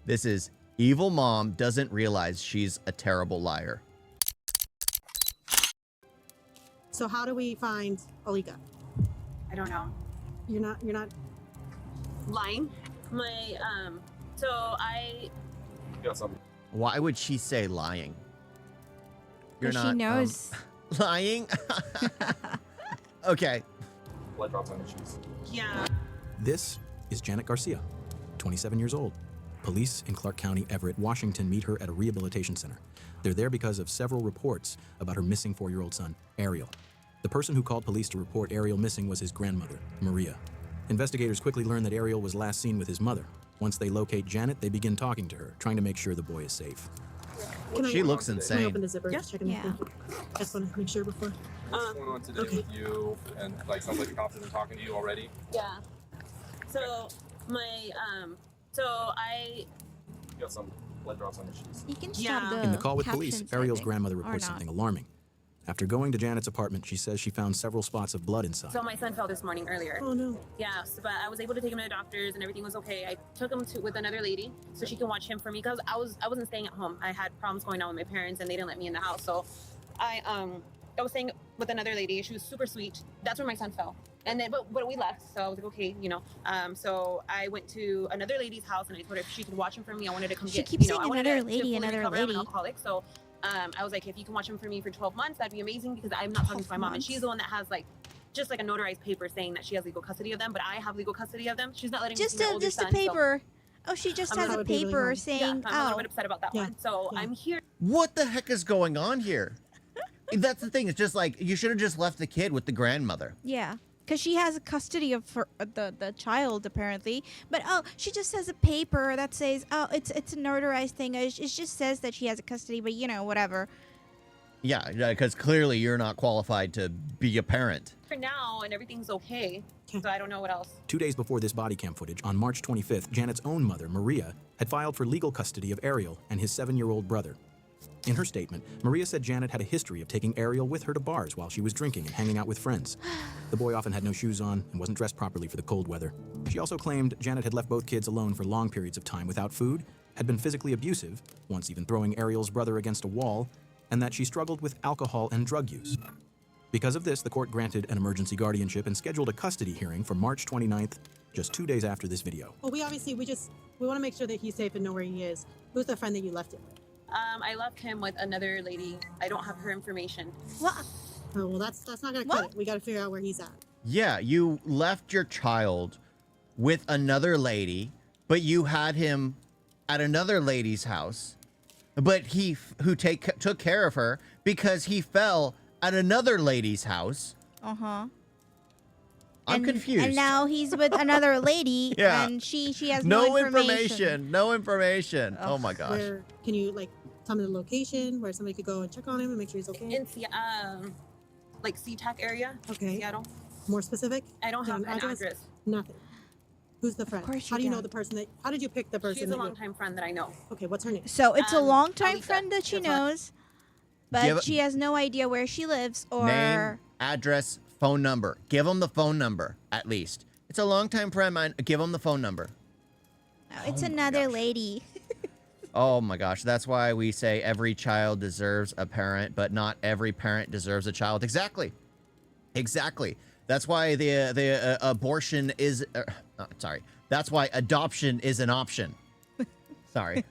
This is evil mom doesn't realize she's a terrible liar. So how do we find Alika? I don't know. You're not Lying. So I Got something. Why would she say lying? You're Because not she knows. lying. Okay. Blood drops on your shoes. yeah. This is Janet Garcia, 27 years old. Police in Clark County, Everett, Washington meet her at a rehabilitation center. They're there because of several reports about her missing 4-year-old son, Ariel. The person who called police to report Ariel missing was his grandmother, Maria. Investigators quickly learn that Ariel was last seen with his mother. Once they locate Janet, they begin talking to her, trying to make sure the boy is safe. She looks Can I insane. open the zipper? Yeah. Just checking. Yeah. I just want to make sure before. What's going on today okay. with you? And like sounds like the cops have been talking to you already. Yeah. So I You got some blood drops on your shoes. You can Yeah. stop the In the call with police, captions, I Ariel's think, grandmother or reports not. something alarming. After going to Janet's apartment, she says she found several spots of blood inside. my son fell this morning earlier. Oh no. Yeah, but I was able to take him to the doctors and everything was okay. I took him with another lady so she can watch him for me because I wasn't staying at home. I had problems going on with my parents and they didn't let me in the house. So I was staying with another lady. She was super sweet. That's where my son fell. And then but we left. So I was like, okay, so I went to another lady's house and I told her if she could watch him for me. I wanted to come She get keeps I saying wanted another to lady, fully another recover. I'm an lady. alcoholic. So I was like, if you can watch him for me for 12 months, that'd be amazing because I'm not talking to my 12 mom. And months? she's the one that has just like a notarized paper saying that she has legal custody of them, but I have legal custody of them. She's not letting me see my older Just a son, so paper. Oh, she just I'm has that a would be really paper hard. yeah, saying, I'm a little oh, bit upset about that Yeah, one. So yeah. I'm here. What the heck is going on here? That's the thing. It's just like you should have just left the kid with the grandmother. yeah. Because she has custody of the child, apparently. But, oh, she just has a paper that says, oh, it's a notarized thing. It just says that she has a custody, but, whatever. Yeah, because clearly you're not qualified to be a parent. For now, and everything's okay. Okay. So I don't know what else. 2 days before this body cam footage, on March 25th, Janet's own mother, Maria, had filed for legal custody of Ariel and his 7-year-old brother. In her statement, Maria said Janet had a history of taking Ariel with her to bars while she was drinking and hanging out with friends. The boy often had no shoes on and wasn't dressed properly for the cold weather. She also claimed Janet had left both kids alone for long periods of time without food, had been physically abusive, once even throwing Ariel's brother against a wall, and that she struggled with alcohol and drug use. Because of this, the court granted an emergency guardianship and scheduled a custody hearing for March 29th, just 2 days after this video. Well, we want to make sure that he's safe and know where he is. Who's the friend that you left it with? I left him with another lady. I don't have her information. What? Oh well, that's not gonna What? cut it. We got to figure out where he's at. Yeah, you left your child with another lady, but you had him at another lady's house. But who took care of her because he fell at another lady's house. Uh-huh. I'm confused. And now he's with another lady, Yeah. and she has no information. No information. Oh Ugh. my gosh. Where can you tell me the location where somebody could go and check on him and make sure he's okay? In SeaTac area, Okay. Seattle. More specific? I don't have An an address? address. Nothing. Who's the friend? course How you do you know don't. the person that? How did you pick the person? She's a that you- longtime friend that I know. Okay, what's her name? So it's a longtime Alika. friend that she That's what- knows, but Give- she has no idea where she lives or... Name, address, phone number. Give him the phone number, at least. It's a longtime friend of mine. Give him the phone number. No, it's Oh my another gosh. lady. Oh my gosh. That's why we say every child deserves a parent, but not every parent deserves a child. Exactly. Exactly. That's why the abortion is... sorry. That's why adoption is an option. Sorry.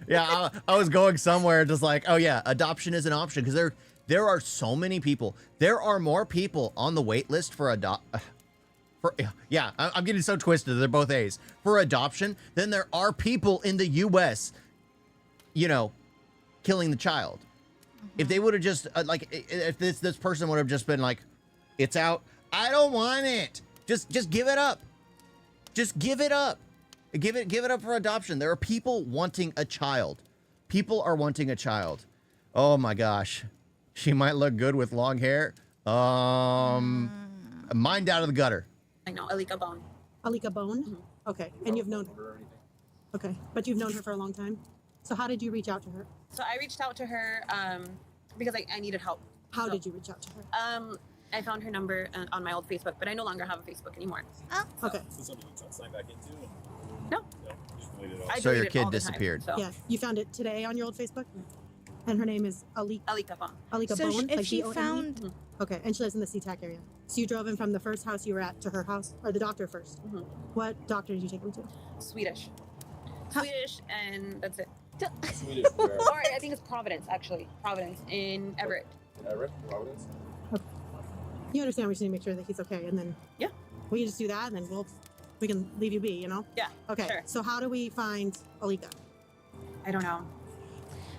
Yeah, I was going somewhere just like, oh yeah, adoption is an option because there are so many people. There are more people on the wait list for I'm getting so twisted. They're both A's for adoption. Then there are people in the U.S. Killing the child. If they would have just if this person would have just been like, it's out. I don't want it. Just give it up. Just give it up. Give it up for adoption. There are people wanting a child. People are wanting a child. Oh my gosh. She might look good with long hair. Mind out of the gutter. I know, Alika Bone. Alika Bone. Okay, and you've known her. Okay, but you've known her for a long time. So how did you reach out to her? So I reached out to her because I needed help. How So, did you reach out to her? I found her number on my old Facebook, but I no longer have a Facebook anymore. Oh, Okay. Is this something you try to sign back into? No. No, you just I So your delete it kid all the time, disappeared. so. Yeah, you found it today on your old Facebook, and her name is Alika Phone. Alika So Bone. if like she BONE? found, Okay, and she lives in the SeaTac area. So you drove him from the first house you were at to her house, or the doctor 1st. What doctor did you take him to? Swedish. Huh. Swedish, and that's it. Swedish where? Or I think it's Providence, actually. Providence in Everett. Everett, Providence. You understand? We just need to make sure that he's okay, and then Yeah. we can just do that, and then we can leave you be. You know? Yeah. Okay. Sure. So how do we find Alika? I don't know.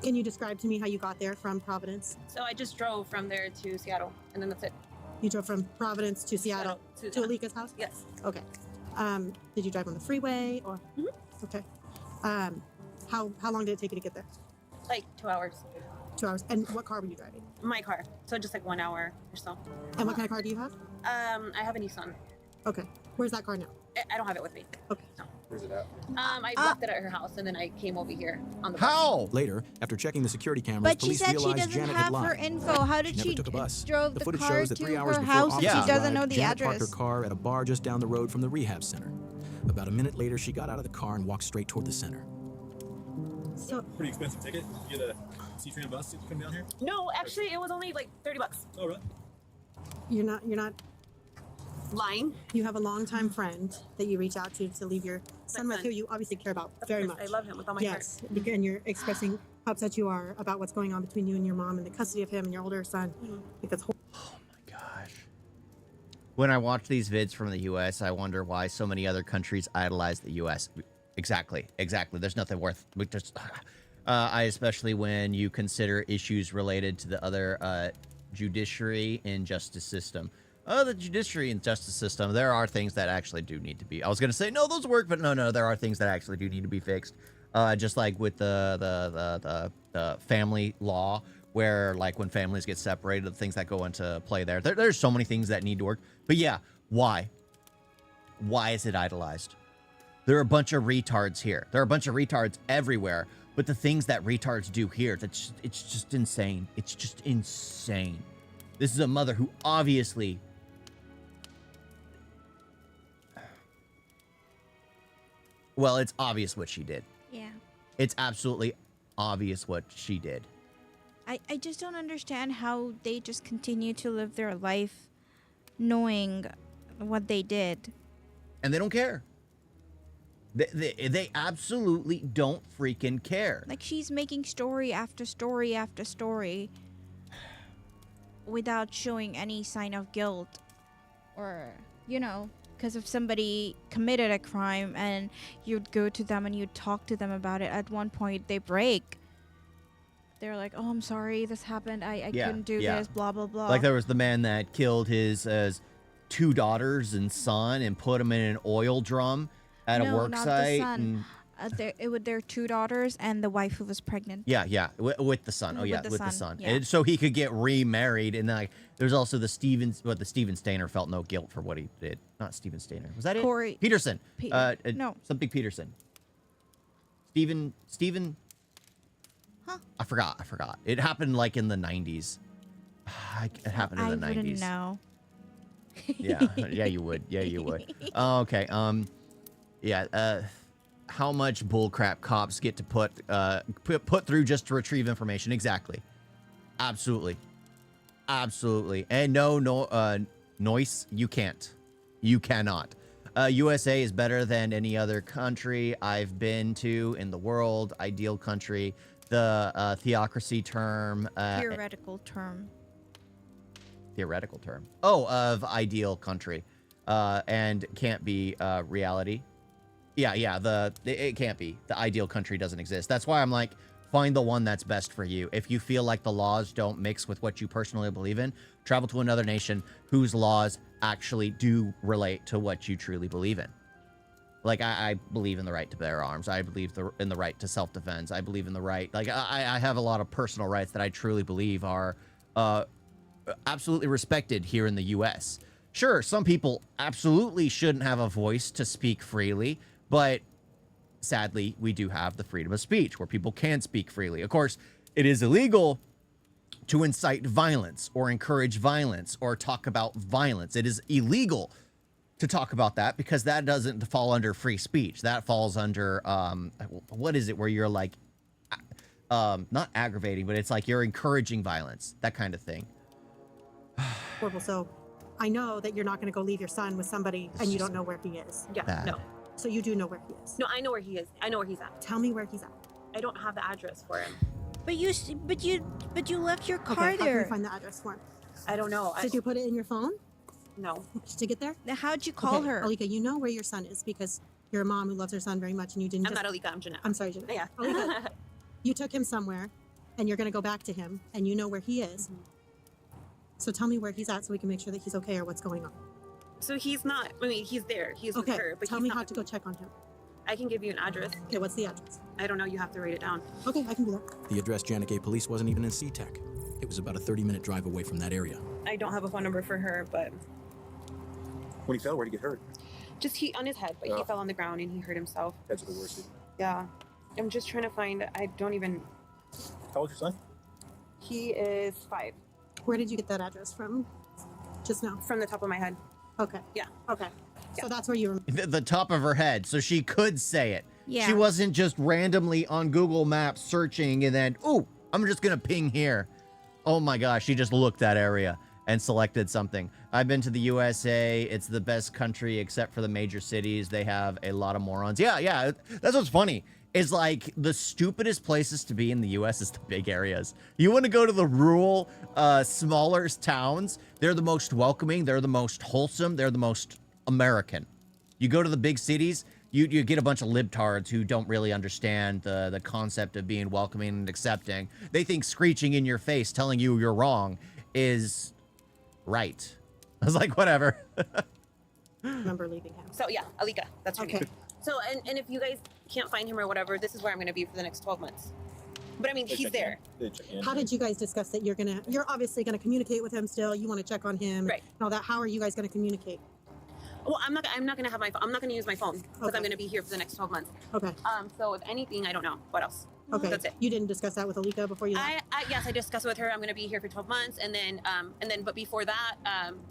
Can you describe to me how you got there from Providence? So I just drove from there to Seattle, and then that's it. You drove from Providence to Seattle to Alika's house. Yes. Okay. Did you drive on the freeway or? Okay. How long did it take you to get there? Like 2 hours. 2 hours. And what car were you driving? My car. So just like 1 hour or so. And what kind of car do you have? I have a Nissan. Okay. Where's that car now? I don't have it with me. Okay. No. Where's it at? I left it at her house, and then I came over here on the bus. How? Later, after checking the security cameras, but she police said she realized doesn't Janet had have her lied. info. How did She never she took a bus. drove The the footage car shows that to 3 hours her before house if officers she doesn't arrived, know the Janet parked her address? car at a bar just down the road from the rehab center. About a minute later, she got out of the car and walked straight toward the center. So Pretty expensive ticket. You get a C-train bus to come down here? No, actually, it was only like $30. Oh, really? you're not. Lying. You have a longtime friend that you reach out to leave your son with, friend. who you obviously care about Of very course, much. I love him with all my heart. Yes, and you're expressing how upset you are about what's going on between you and your mom and the custody of him and your older son. Because Gosh. When I watch these vids from the U.S., I wonder why so many other countries idolize the U.S. Exactly. There's nothing worth. I especially when you consider issues related to the other judiciary and justice system. The judiciary and justice system, there are things that actually do need to be. I was gonna say no, those work, but no, there are things that actually do need to be fixed. Just like with the family law, where like when families get separated, the things that go into play there's so many things that need to work. But yeah, why is it idolized? There are a bunch of retards here. There are a bunch of retards everywhere. But the things that retards do here, it's just insane. It's just insane. This is a mother who obviously well, it's obvious what she did. Yeah. It's absolutely obvious what she did. I just don't understand how they just continue to live their life knowing what they did. And they don't care. They absolutely don't freaking care. Like, she's making story after story after story without showing any sign of guilt, or, you know, because if somebody committed a crime and you'd go to them and you'd talk to them about it, at one point they break. They're like, oh, I'm sorry, this happened. I couldn't do this, blah, blah, blah. Like there was the man that killed his 2 daughters and son and put them in an oil drum at a work not site. The son. It was their 2 daughters and the wife who was pregnant. Yeah, with the son. Oh yeah, With the with the son, son. yeah. And so he could get remarried. And then, like, there's also the Steven Stainer felt no guilt for what he did. Not Steven Stainer. Was that Corey- it? Peterson. no. Something Peterson. Steven. Huh? I forgot. It happened like in the 90s. It happened in the 90s. I wouldn't know. Yeah, you would. Yeah, you would. Oh, okay. How much bullcrap cops get to put through just to retrieve information? Exactly. Absolutely. And no, noise. You can't. You cannot. USA is better than any other country I've been to in the world. Ideal country. The theocracy term. Theoretical term. Theoretical term. Oh, of ideal country. And can't be reality. Yeah, it can't be. The ideal country doesn't exist. That's why I'm like, find the one that's best for you. If you feel like the laws don't mix with what you personally believe in, travel to another nation whose laws actually do relate to what you truly believe in. Like, I believe in the right to bear arms. I believe in the right to self-defense. I believe in the right... Like, I have a lot of personal rights that I truly believe are absolutely respected here in the U.S. Sure, some people absolutely shouldn't have a voice to speak freely, but sadly, we do have the freedom of speech where people can speak freely. Of course, it is illegal to incite violence or encourage violence or talk about violence. It is illegal to talk about that because that doesn't fall under free speech. That falls under what is it where you're like not aggravating, but it's like you're encouraging violence, that kind of thing. Horrible. So I know that you're not going to go leave your son with somebody and you don't know where he is. Yeah, Bad. no. So you do know where he is. No, I know where he is. I know where he's at. Tell me where he's at. I don't have the address for him. But you left your car Okay, how can there. we find the address for him? I don't know. Did you put it in your phone No. to get there? Then how'd you call Okay, her? Alika, you know where your son is because you're a mom who loves her son very much and you didn't I'm just... not Alika. I'm Jeanette. I'm sorry, Jeanette. Yeah. Alika, you took him somewhere and you're going to go back to him and you know where he is. So tell me where he's at so we can make sure that he's okay or what's going on. So he's not. I mean, he's there. He's Okay, with her, but tell he's me not how with to go check on him. I can give you an address. Okay, what's the address? I don't know. You have to write it down. Okay, I can do that. The address Janet gave police wasn't even in SeaTac. It was about a 30-minute drive away from that area. I don't have a phone number for her, but When he fell, where'd he get hurt? just he on his head. But he Oh. fell on the ground and he hurt himself. That's the worst. Yeah. I'm just trying to find. I don't even. How old's your son? He is 5 Where did you get that address from? Just now. from the top of my head. Okay. Yeah. Okay. So that's where you were. The top of her head, so she could say it. Yeah. She wasn't just randomly on Google Maps searching and then, oh, I'm just gonna ping here. Oh my gosh, she just looked that area and selected something. I've been to the USA. It's the best country except for the major cities. They have a lot of morons. Yeah. That's what's funny. Is like the stupidest places to be in the US is the big areas. You want to go to the rural, smaller towns. They're the most welcoming. They're the most wholesome. They're the most American. You go to the big cities, you get a bunch of libtards who don't really understand the concept of being welcoming and accepting. They think screeching in your face, telling you you're wrong is right. I was like, whatever. Remember leaving him. So yeah, Alika. That's her Okay. name. So and if you guys can't find him or whatever, this is where I'm going to be for the next 12 months. But I mean, They he's check in? there. They check in. How did you guys discuss that you're obviously going to communicate with him still. You want to check on him Right. and all that. How are you guys going to communicate? Well, I'm not going to have my phone. I'm not going to use my phone because Okay. I'm going to be here for the next 12 months. Okay. So if anything, I don't know what else. Okay. That's it. You didn't discuss that with Alika before you left? Yes, I discussed with her. I'm going to be here for 12 months, and then, but before that,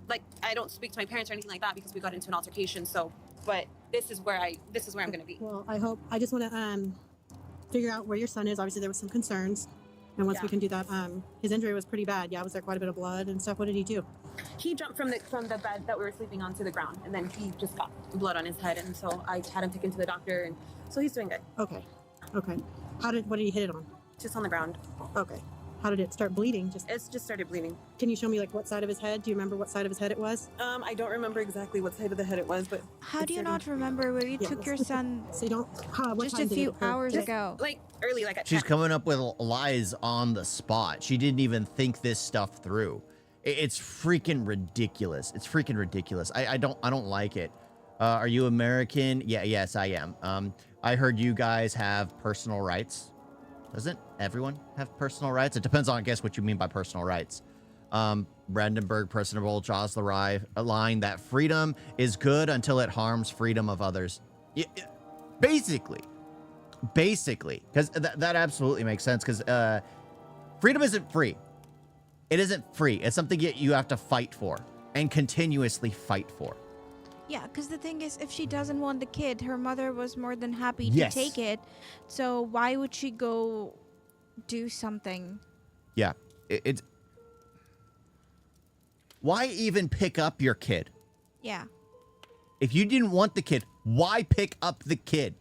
like I don't speak to my parents or anything like that because we got into an altercation. So, but this is where I'm going to be. Well, I just want to figure out where your son is. Obviously, there were some concerns. And once we Yeah. can do that, his injury was pretty bad. Yeah, was there quite a bit of blood and stuff? What did he do? He jumped from the bed that we were sleeping on to the ground, and then he just got blood on his head, and so I had him taken to the doctor, and so he's doing good. Okay. Okay. What did he hit it on? Just on the ground. Okay. How did it start bleeding? It's just started bleeding. Can you show me like what side of his head? Do you remember what side of his head it was? I don't remember exactly what side of the head it was, but How it do you started- not remember where you Yeah. took your son So you don't. What just time a did it few occur? hours Did it- ago? like early, like at She's 10. coming up with lies on the spot. She didn't even think this stuff through. It's freaking ridiculous. It's freaking ridiculous. I don't like it. Are you American? Yeah, yes, I am. I heard you guys have personal rights. Doesn't everyone have personal rights? It depends on, I guess, what you mean by personal rights. Brandenburg Personable draws the line that freedom is good until it harms freedom of others. Basically, because that absolutely makes sense. Because freedom isn't free. It isn't free. It's something you have to fight for and continuously fight for. Yeah, because the thing is, if she doesn't want the kid, her mother was more than happy Yes. to take it. So why would she go do something? Yeah, it's why even pick up your kid? Yeah, If you didn't want the kid, why pick up the kid?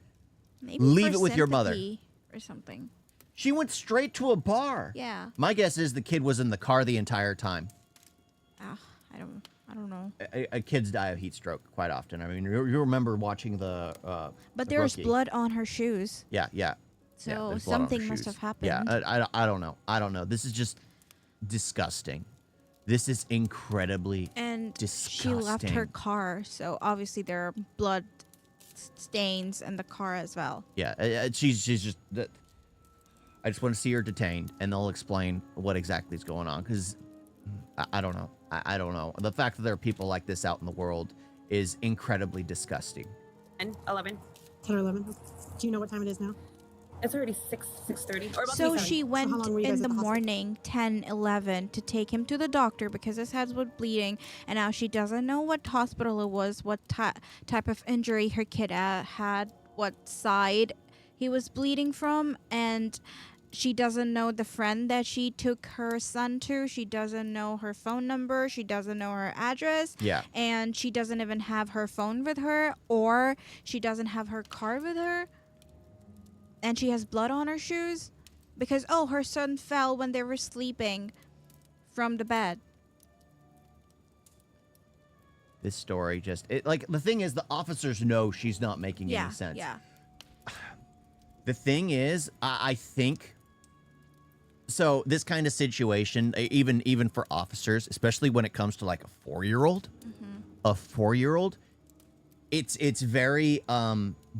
maybe Leave for it with your mother. sympathy or something. She went straight to a bar. Yeah. My guess is the kid was in the car the entire time. I don't know. Kids die of heat stroke quite often. I mean, you remember watching the. But the there's Rookie. blood on her shoes, Yeah. so there's blood on her something must shoes. have happened. Yeah, I don't know. I don't know. This is just disgusting. This is incredibly And she left her disgusting. car, so obviously there are blood stains in the car as well. Yeah, she's just. I just want to see her detained, and they'll explain what exactly is going on. Because I don't know. I don't know. The fact that there are people like this out in the world is incredibly disgusting. And 11. 10 or 11. Do you know what time it is now? It's already 6:30 or about So 3:30. she went how long were you guys in at the the hospital? morning, 10, 11, to take him to the doctor because his head was bleeding, and now she doesn't know what hospital it was, what type of injury her kid had, what side he was bleeding from, and she doesn't know the friend that she took her son to. She doesn't know her phone number. She doesn't know her address. Yeah. And she doesn't even have her phone with her, or she doesn't have her card with her. And she has blood on her shoes because, oh, her son fell when they were sleeping from the bed. This story just like the thing is the officers know she's not making any sense. Yeah. The thing is, I think so this kind of situation, even for officers, especially when it comes to like a 4-year-old, it's very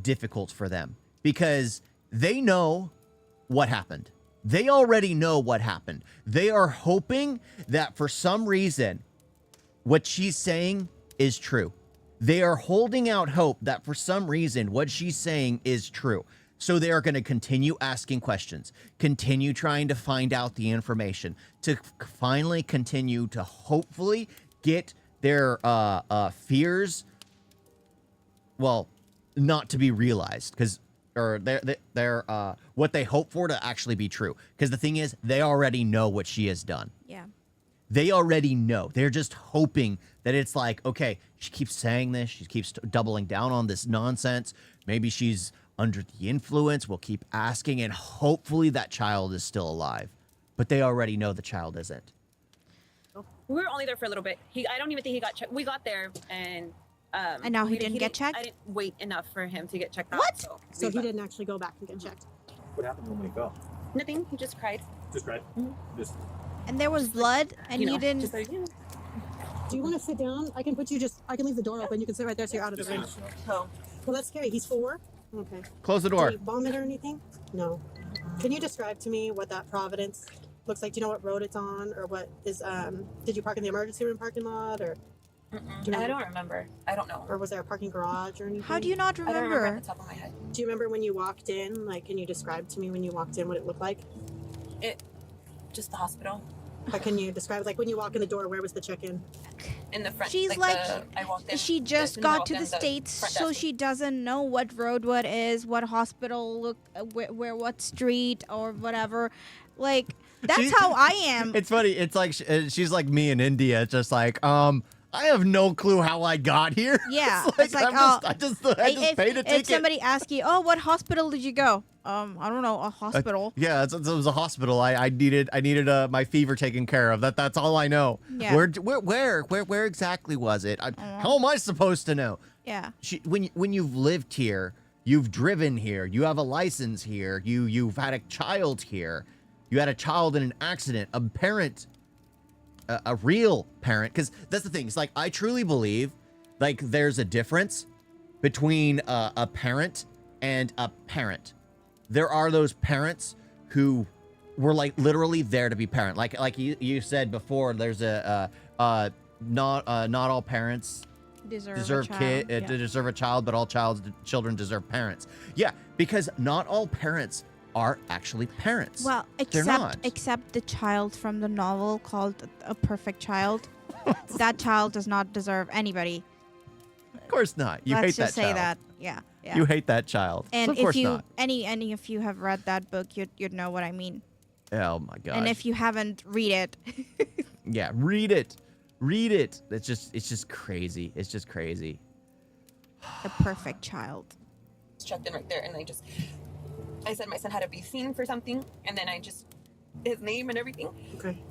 difficult for them because they know what happened. They already know what happened. They are hoping that for some reason what she's saying is true. They are holding out hope that for some reason what she's saying is true. So they are going to continue asking questions, continue trying to find out the information, to finally continue to hopefully get their fears, well, not to be realized, because or they're what they hope for to actually be true. Because the thing is, they already know what she has done. Yeah. They already know. They're just hoping that it's like, okay, she keeps saying this. She keeps doubling down on this nonsense. Maybe she's under the influence. We'll keep asking, and hopefully that child is still alive. But they already know the child isn't. We were only there for a little bit. I don't even think he got checked. We got there and now he didn't get checked? I didn't wait enough for him to get checked out. What? So he didn't actually go back and get checked. What happened when he fell? Nothing. He just cried. Just cried. Just And there was blood, and you didn't. Just like, yeah. Do you want to sit down? I can leave the door open. You can sit right there so you're out of the range. Oh. Well, that's scary. He's 4? Okay. Close the Did door. he vomit or anything? No. Can you describe to me what that Providence looks like? Do you know what road it's on, or what is did you park in the emergency room parking lot, or I don't remember. I don't know. or was there a parking garage or anything? How do you not I don't remember remember? at the top of my head. Do you remember when you walked in? Like, can you describe to me when you walked in what it looked like? Just the hospital Like, can you describe, like, when you walk in the door, where was the check-in? in the front. She's I walked in. She as just soon as I got walked to in, the States, front so desk. she doesn't know what road what is, what hospital look, where what street or whatever. Like, that's She- how I am. It's funny. It's like she's like me in India. It's just like, I have no clue how I got here. Yeah, it's like, it's like, I just paid a if ticket. somebody asks you, oh, what hospital did you go? I don't know, a hospital. Yeah, it was a hospital. I needed my fever taken care of. That's all I know. Yeah. Where exactly was it? How am I supposed to know? Yeah. When you've lived here, you've driven here, you have a license here, you've had a child here, you had a child in an accident, a parent, a real parent. Because that's the thing. It's like I truly believe, like there's a difference between a parent and a parent. There are those parents who were like literally there to be parent. Like you said before, there's not all parents deserve deserve a child, but all children deserve parents. Yeah, because not all parents are actually parents. Well, They're not. except the child from the novel called A Perfect Child. That child does not deserve anybody. Of course not. You Let's hate just that say child. that. Yeah. Yeah. You hate that child. and So of course if you not. any if you have read that book, you'd know what I mean. Oh my god. And if you haven't, read it. yeah, read it. Read it. It's just crazy. It's just crazy. The Perfect Child. checked in right there, and I said my son had to be seen for something, and then his name and everything. Okay.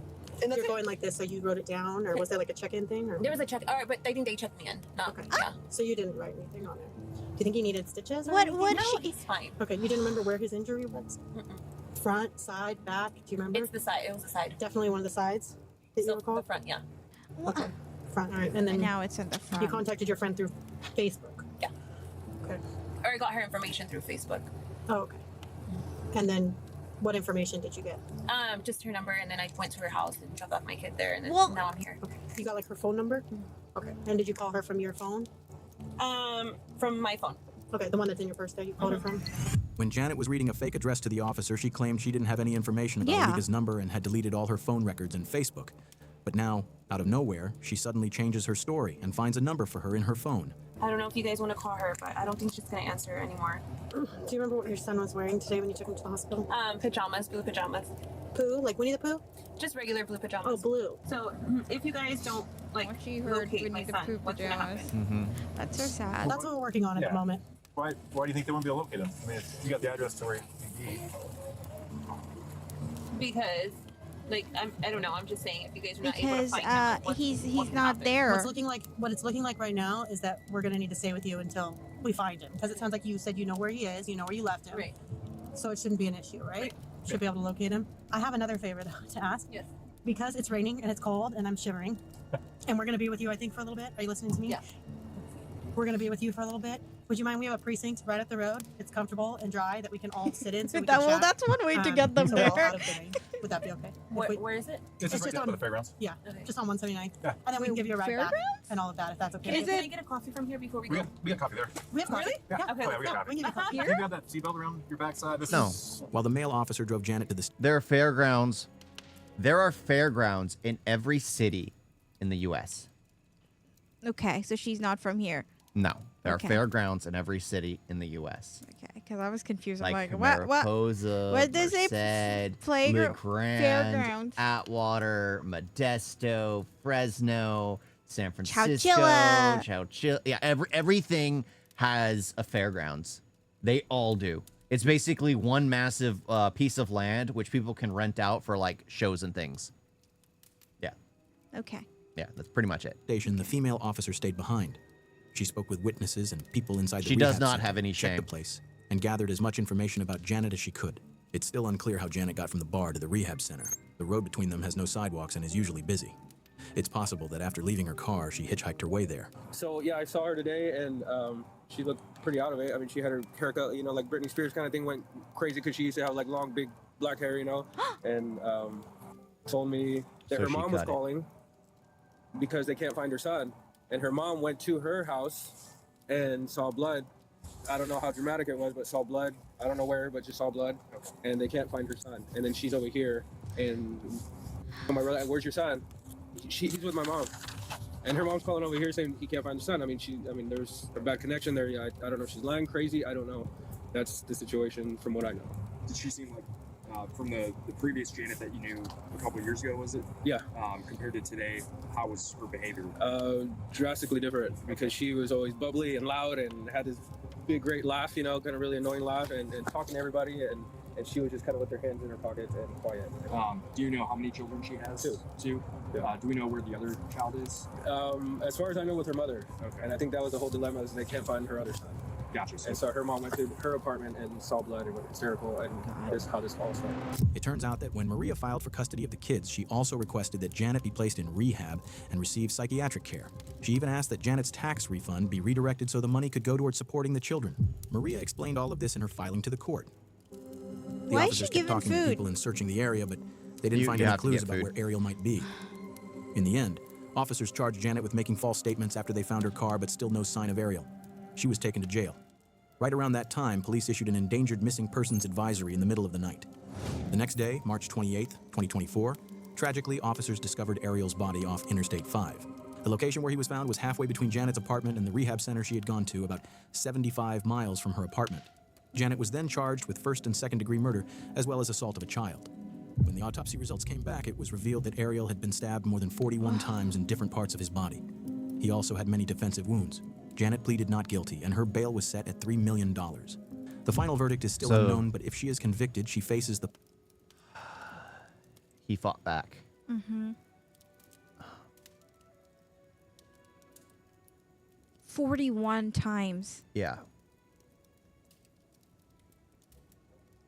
And You're going like this, so you wrote it down, or was there like a check-in thing? Or? There was a check. All right, but I think they checked me in. No, Okay. yeah. So you didn't write anything on it. Do you think he needed stitches? Or What- anything? what- No, he's fine. Okay, you didn't remember where his injury was? Mm-mm. Front, side, back? Do you remember? It's the side. It was the side. Definitely one of the sides that you So recall? the front, yeah. Okay. Front, all right. And then And now it's in the you front. contacted your friend through Facebook? Yeah. Okay. Or I got her information through Facebook. Oh, okay. And then what information did you get? Just her number, and then I went to her house and dropped off my kid there, and then Well- now I'm here. Okay. You got like her phone number? Okay. And did you call her from your phone? From my phone. Okay, the one that's in your purse there, you called her from? When Janet was reading a fake address to the officer, she claimed she didn't have any information about Yeah. Olga's number and had deleted all her phone records and Facebook. But now, out of nowhere, she suddenly changes her story and finds a number for her in her phone. I don't know if you guys want to call her, but I don't think she's gonna answer anymore. Do you remember what your son was wearing today when you took him to the hospital? Pajamas, blue pajamas. Pooh? Like Winnie the Pooh? Just regular blue pajamas. Oh, blue. So if you guys don't like What she heard locate my Winnie the son, Pooh what's gonna pajamas. happen? That's so sad. That's what we're working on at the Yeah. moment. Why do you think they won't be able to locate him? I mean, if you got the address to where he Because, like, I don't know. I'm just saying if you guys are not able to Because find him, what's he's gonna not happen? there. What it's looking like right now is that we're gonna need to stay with you until we find him. Because it sounds like you said you know where he is, you know where you left him. Right. So it shouldn't be an issue, right? Right. Should be able to locate him. I have another favor though to ask. Yes. Because it's raining and it's cold and I'm shivering. And we're gonna be with you, I think, for a little bit. Are you listening to me? Yeah. We're gonna be with you for a little bit. Would you mind? We have a precinct right up the road. It's comfortable and dry that we can all sit in. So we can chat. That's one way to get them so we're all there. out of the rain. Would that be okay? If we- Where is it? It's It's just right just down on- by the fairgrounds. yeah, Okay. just on 179. Yeah. And then we can give you a ride back Fairgrounds? and all of that if that's okay. Can, Is I it- get a coffee from here before we We go? got coffee there. We have coffee. Really? Yeah. Okay, Oh, yeah, we got Yeah, coffee. we can get coffee. I think you have that seatbelt around your backside. This No. is While the male officer drove Janet to the There are fairgrounds. There are fairgrounds in every city in the U.S. Okay, so she's not from here. No, there Okay. are fairgrounds in every city in the U.S. Okay, because I was confused. I'm Like like, what? Mariposa, What did they say? Merced, Playground- LeGrand, fairgrounds. Atwater, Modesto, Fresno, San Francisco, Chowchilla. Chowchilla. Yeah, everything has a fairgrounds. They all do. It's basically one massive piece of land which people can rent out for like shows and things. Yeah, Okay. yeah, that's pretty much it. station, the female officer stayed behind. She spoke with witnesses and people inside the She does rehab not center, have any checked shame. the place, and gathered as much information about Janet as she could. It's still unclear how Janet got from the bar to the rehab center. The road between them has no sidewalks and is usually busy. It's possible that after leaving her car, she hitchhiked her way there. So yeah, I saw her today, and she looked pretty out of it. I mean, she had her haircut, you know, like Britney Spears kind of thing, went crazy because she used to have like long, big black hair, you know, and told me that So her she mom was cut it. calling because they can't find her son, and her mom went to her house and saw blood. I don't know how dramatic it was, but saw blood. I don't know where, but just saw blood, and they can't find her son. And then she's over here, and my brother, where's your son? He's with my mom. And her mom's calling over here saying he can't find her son. I mean, there's a bad connection there. Yeah, I don't know if she's lying, crazy. I don't know. That's the situation from what I know. Did she seem like, from the previous Janet that you knew a couple of years ago, was it? Yeah. Compared to today, how was her behavior? Drastically different because she was always bubbly and loud and had this big, great laugh, you know, kind of really annoying laugh and talking to everybody. And she was just kind of with her hands in her pockets and quiet. Do you know how many children she has? Two. Yeah. Do we know where the other child is? As far as I know, with her mother. Okay. And I think that was the whole dilemma is they can't find her other son. Gotcha. And so her mom went to her apartment and saw blood and went hysterical, and this is how this all started. It turns out that when Maria filed for custody of the kids, she also requested that Janet be placed in rehab and receive psychiatric care. She even asked that Janet's tax refund be redirected so the money could go towards supporting the children. Maria explained all of this in her filing to the court. The Why is officers she kept giving talking to food? people and searching the area, but they didn't You- find you any have to clues get about food. where Ariel might be. In the end, officers charged Janet with making false statements after they found her car, but still no sign of Ariel. She was taken to jail. Right around that time, police issued an endangered missing persons advisory in the middle of the night. The next day, March 28th, 2024, tragically, officers discovered Ariel's body off Interstate 5. The location where he was found was halfway between Janet's apartment and the rehab center she had gone to, about 75 miles from her apartment. Janet was then charged with first and second-degree murder, as well as assault of a child. When the autopsy results came back, it was revealed that Ariel had been stabbed more than 41 times in different parts of his body. He also had many defensive wounds. Janet pleaded not guilty, and her bail was set at $3 million. The final verdict is still So- unknown, but if she is convicted, she faces the... He fought back. 41 times. Yeah.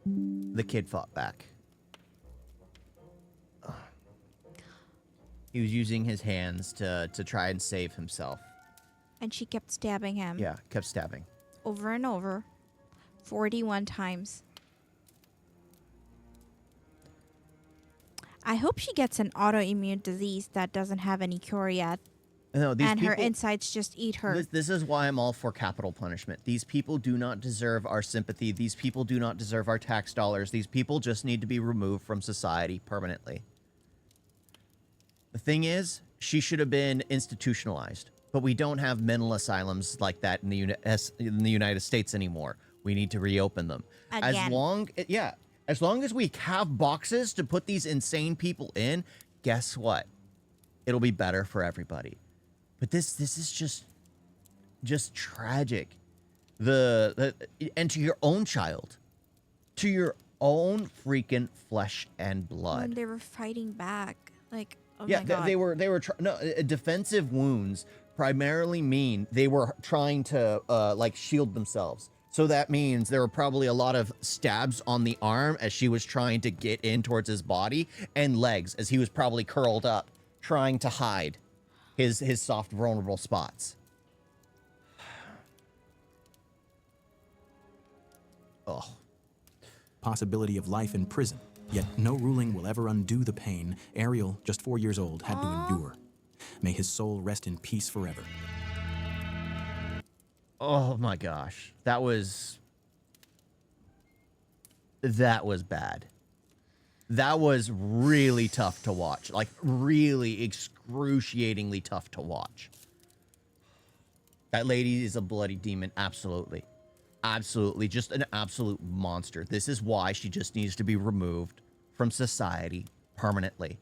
The kid fought back. He was using his hands to try and save himself. And she kept stabbing him. Yeah, kept stabbing. Over and over. 41 times. I hope she gets an autoimmune disease that doesn't have any cure yet. No, these and people, her insides just eat her. This is why I'm all for capital punishment. These people do not deserve our sympathy. These people do not deserve our tax dollars. These people just need to be removed from society permanently. The thing is, she should have been institutionalized, but we don't have mental asylums like that in the United States anymore. We need to reopen them. Again. As long as we have boxes to put these insane people in, guess what? It'll be better for everybody. But this is just tragic. And to your own child, to your own freaking flesh and blood. When they were fighting back, like, oh yeah, my God. they were defensive wounds primarily mean they were trying to like shield themselves. So that means there were probably a lot of stabs on the arm as she was trying to get in towards his body, and legs as he was probably curled up trying to hide his soft, vulnerable spots. Oh. Possibility of life in prison, yet no ruling will ever undo the pain Ariel, just 4 years old, had to endure. May his soul rest in peace forever. Oh my gosh. That was bad. That was really tough to watch. Like, really excruciatingly tough to watch. That lady is a bloody demon. Absolutely. Absolutely. Just an absolute monster. This is why she just needs to be removed from society permanently.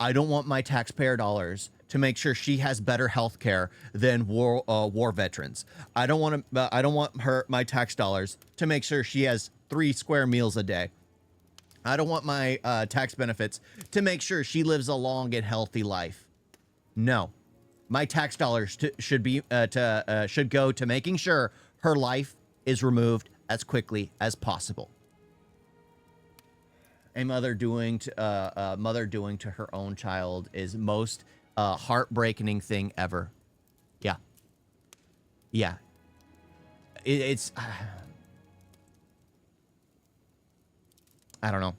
I don't want my taxpayer dollars to make sure she has better health care than war veterans. I don't want my tax dollars to make sure she has 3 square meals a day. I don't want my tax benefits to make sure she lives a long and healthy life. No, my tax dollars should go to making sure her life is removed as quickly as possible. A mother doing to her own child is most heartbreaking thing ever. Yeah. Yeah. It's. I don't know.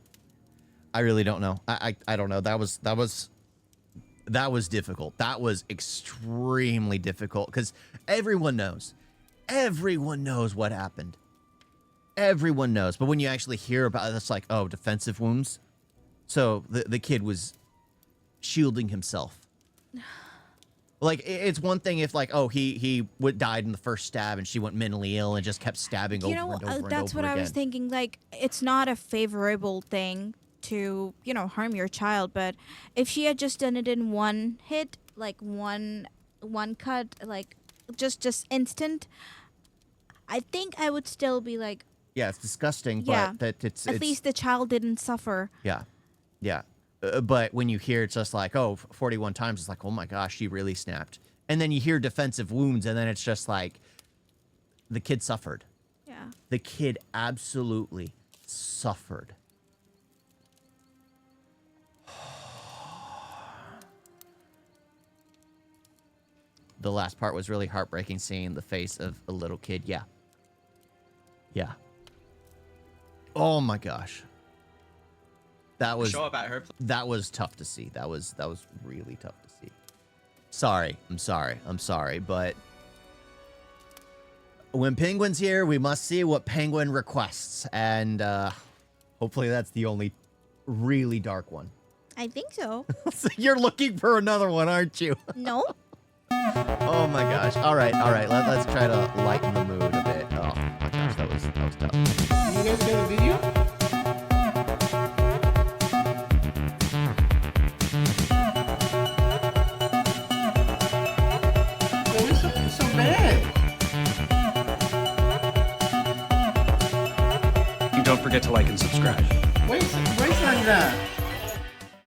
I really don't know. I don't know. That was difficult. That was extremely difficult because everyone knows what happened. Everyone knows. But when you actually hear about it, it's like, oh, defensive wounds. So the kid was shielding himself. Like, it's one thing if, like, oh, he died in the first stab and she went mentally ill and just kept stabbing over and over and over again. That's what I was thinking. Like, it's not a favorable thing to, harm your child. But if she had just done it in one hit, like one cut, like just instant, I think I would still be like, yeah, it's disgusting, but yeah, it's at least the child didn't suffer. Yeah, yeah. But when you hear it's just like, oh, 41 times, it's like, oh my gosh, she really snapped. And then you hear defensive wounds, and then it's just like, the kid suffered. Yeah. The kid absolutely suffered. The last part was really heartbreaking, seeing the face of a little kid. Yeah. Yeah. Oh my gosh. That was tough to see. That was really tough to see. I'm sorry, but when Penguin's here, we must see what Penguin requests, and hopefully that's the only really dark one. I think so. So you're looking for another one, aren't you? No. Oh my gosh. All right. Let's try to lighten the mood a bit. Oh my gosh, that was tough. You guys got a video? So bad. And don't forget to like and subscribe. Wait on that.